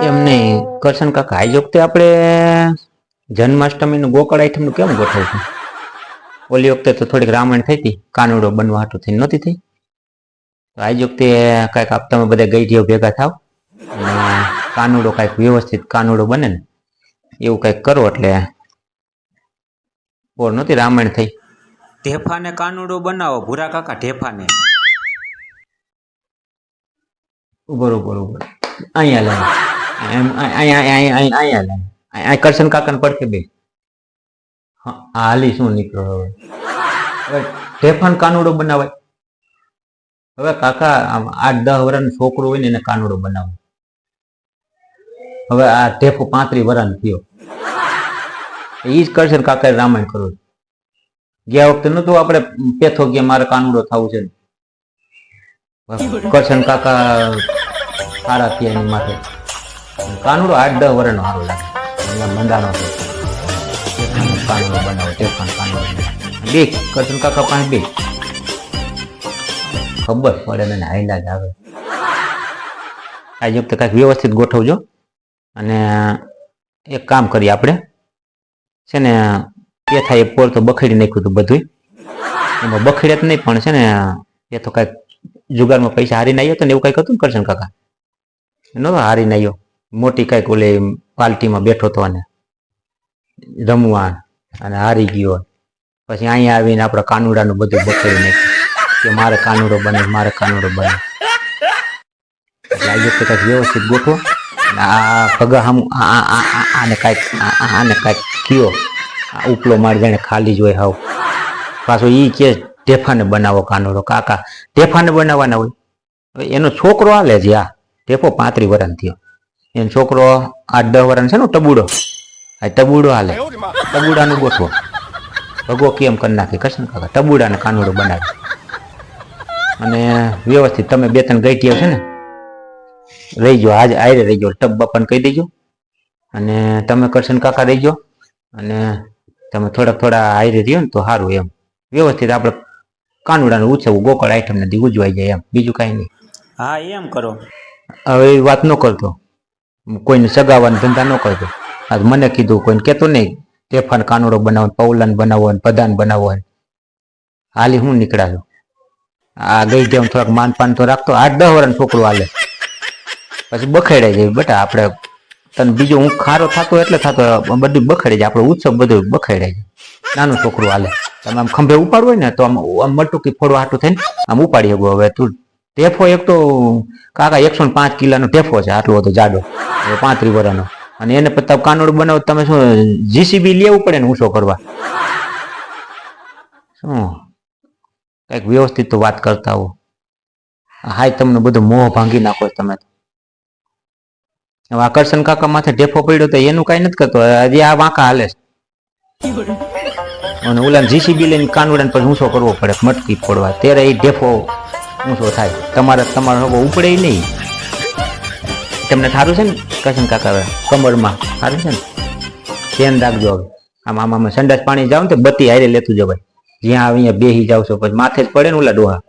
એમ નહીં કરશન કાકા આજ વખતે આપણે જન્માષ્ટમીનું ગોકળ આઈટમનું કેમ ગોઠવશું? ઓલી વખતે તો થોડીક રામાયણ થઈ હતી, કાનુડો બનવા હાટું થઈ નહોતી થઈ. તો આજ વખતે કાંઈક તમે બધા ગઈઢીઓ ભેગા થાવ અને કાનુડો કાંઈક વ્યવસ્થિત કાનુડો બને ને એવું કંઈક કરો એટલે બોર નહોતી રામાયણ થઈ. ઢેફાને કાનુડો બનાવો ભૂરા કાકા, ઢેફાને. બરોબર અહીંયા લે અહીંયા લે આ કરશન કાકાને પડખે બે હાલી શું નીકળો હવે ઢેફાન કાનુડો બનાવાય. હવે કાકા 8-10 વર્ષનું છોકરું હોય ને એને કાનુડો બનાવો. હવે આ ઢેફો 35 વર્ષનો થયો, એ જ કરશન કાકાએ રામાયણ કરવું. ગયા વખતે નતું આપણે પેથો ગયા મારે કાનુડો થવું છે, કરશન કાકા સારા થયા એની માટે. કાનુડો 8-10 વર્ષનો સારો લાગે. મંદાનો કાનુડો બનાવો, ઢેફાન કાનુડો બે કરશન કાકા પાસે બે ખબર પડે ને હાઈલા જ આવે. આજે વખતે કાંઈક વ્યવસ્થિત ગોઠવજો. અને એક કામ કરીએ આપણે છે ને એ થાય પોર તો બખેડી નાખ્યું હતું બધું, એમાં બખેડે જ નહીં પણ છે ને એ તો કાંઈક જુગારમાં પૈસા હારીને આવ્યો હતો ને એવું કંઈક હતું ને કરશન કાકા? નતો હારીને આવ્યો, મોટી કાંઈક ઓલે પાર્ટીમાં બેઠો હતો અને રમવા અને હારી ગયો. પછી અહીંયા આવીને આપણા કાનુડાનું બધું બખેડી નાખ્યું કે મારે કાનુડો બને, મારે કાનુડો બને. એટલે આજે તો કાંઈક વ્યવસ્થિત ગોઠવો. આ પગા હમ આને કાંઈક કયો ઉપલો માર જાણે ખાલી જ હોય હાવ. પાછો એ કે ઢેફાને બનાવો કાનુડો. કાકા ઢેફાને બનાવવાના હોય. હવે એનો છોકરો હાલે છે, આ ઢેફો 35 વર્ષનો થયો, એનો છોકરો 8-10 વર્ષનો છે ને ટબુડો. આ ટબુડો હાલે, ટબુડાનું ગોઠવો. ભગવો કેમ કરી નાખે કરશન કાકા, ટબુડાને કાનુડો બનાવે. અને વ્યવસ્થિત તમે 2-3 ગઈટીઓ છે ને રહીજો, આજે આયરે રહીજો, ટબ બાપાને કહી દેજો. અને તમે કરશન કાકા રહીજો અને તમે થોડા આયરે રહ્યો ને તો સારું. એમ વ્યવસ્થિત આપણે કાનુડાનું ઉછેવું ગોકળ આઈટમ ને ઉજવાઈ જાય, એમ બીજું કાંઈ નહીં. હા એમ કરો. હવે એ વાત ન કરતો, કોઈને સગાવાનો ધંધા ન કરતો. આજ મને કીધું, કોઈને કહેતો નહીં ઢેફાન કાનુડો બનાવો, પૌલાન બનાવો, પ્રધાન બનાવો. હાલી હું નીકળાયો આ ગઈ જેમ થોડાક માનપાન તો રાખતો. 8-10 વર્ષનું છોકરું હાલે પછી બખેડાઈ જાય. બેટા આપણે તને બીજો હું ખારો થતો એટલે થતો બધું બખેડાઈ જાય, આપણો ઉત્સવ બધું બખેડાઈ જાય. નાનું છોકરું હાલે, તમે આમ ખંભે ઉપાડવું હોય ને તો આમ મટુકી ફોડવા હાટું થઈને આમ ઉપાડી શકો. હવે તું ઢેફો એક તો કાકા 105 કિલોનો ઢેફો છે, આટલો હતો જાડો, 35 વર્ષનો. અને એને પછી કાનુડો બનાવો તમે શું જીસીબી લેવું પડે ને ઊંચો કરવા? શું કંઈક વ્યવસ્થિત તો વાત કરતા હો. હાય તમને બધું મોહ ભાંગી નાખો તમે. હવે આ કરશન કાકા માથે ઢેફો પડ્યો તો એનું કાંઈ નથી કરતો, હજી આ વાંકા હાલે છે. અને ઓલા જીસીબી લઈને કાનુડાને પછી ઊંચો કરવો પડે મટકી ફોડવા, ત્યારે એ ઢેફો ઊંચો થાય. તમારો ઉપડે નહીં. તમને સારું છે ને કરશન કાકા? કમરમાં સારું છે ને? ધ્યાન રાખજો. હવે આમ સંડાસ પાણી જાવ ને તો બત્તી હારે લેતું જવાય. જ્યાં અહીંયા બેસી જાવ છો પછી માથે જ પડે ને ઓલા ડોહા.